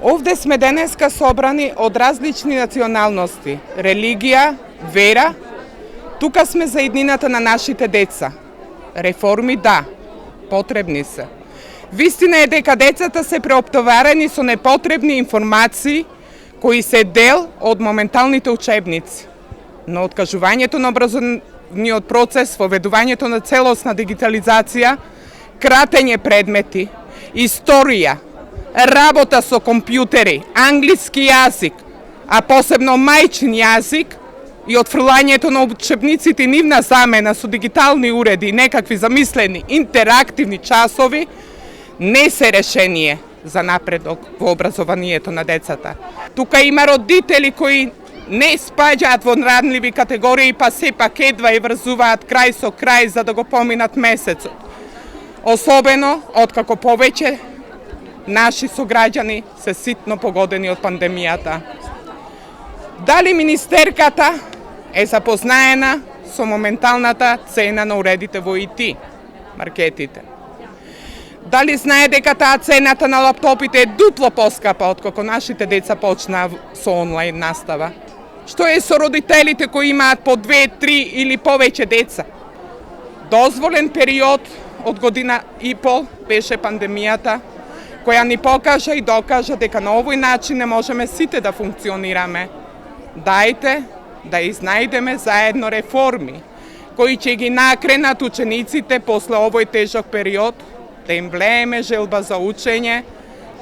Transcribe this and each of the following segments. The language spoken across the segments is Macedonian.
Овде сме денеска собрани од различни националности, религија, вера. Тука сме за иднината на нашите деца. Реформи да, потребни се. Вистина е дека децата се преоптоварени со непотребни информации кои се дел од моменталните учебници. Но откажувањето на образовниот процес, воведувањето на целосна дигитализација, кратење предмети, историја, работа со компјутери, англиски јазик, а посебно мајчин јазик и отфрлањето на учебниците нивна замена со дигитални уреди и некакви замислени интерактивни часови не се решение за напредок во образованието на децата. Тука има родители кои не спаѓаат во ранливи категории, па сепак едва и врзуваат крај со крај за да го поминат месецот. Особено откако повеќе наши сограѓани се ситно погодени од пандемијата. Дали министерката е запознаена со моменталната цена на уредите во ИТ маркетите? Дали знае дека таа цената на лаптопите е дупло поскапа откако нашите деца почнаа со онлайн настава? Што е со родителите кои имаат по 2, 3 или повеќе деца? Дозволен период од година и пол беше пандемијата, која ни покажа и докажа дека на овој начин не можеме сите да функционираме. Дајте да изнајдеме заедно реформи, кои ќе ги накренат учениците после овој тежок период, да им влееме желба за учење,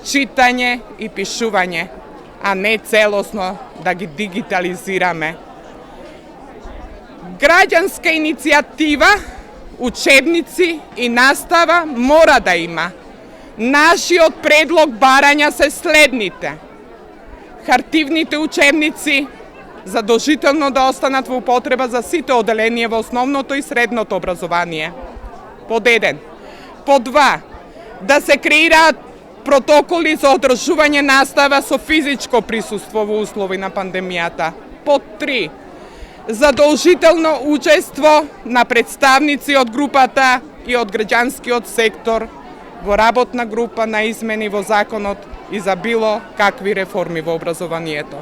читање и пишување, а не целосно да ги дигитализираме. Граѓанска иницијатива, учебници и настава мора да има. Нашиот предлог барања се следните. Хартивните учебници задолжително да останат во употреба за сите оделенија во основното и средното образование. Под 1. Под 2. Да се креираат протоколи за одржување настава со физичко присуство во услови на пандемијата. Под 3. Задолжително учество на представници од групата и од граѓанскиот сектор во работна група на измени во законот и за било какви реформи во образованието.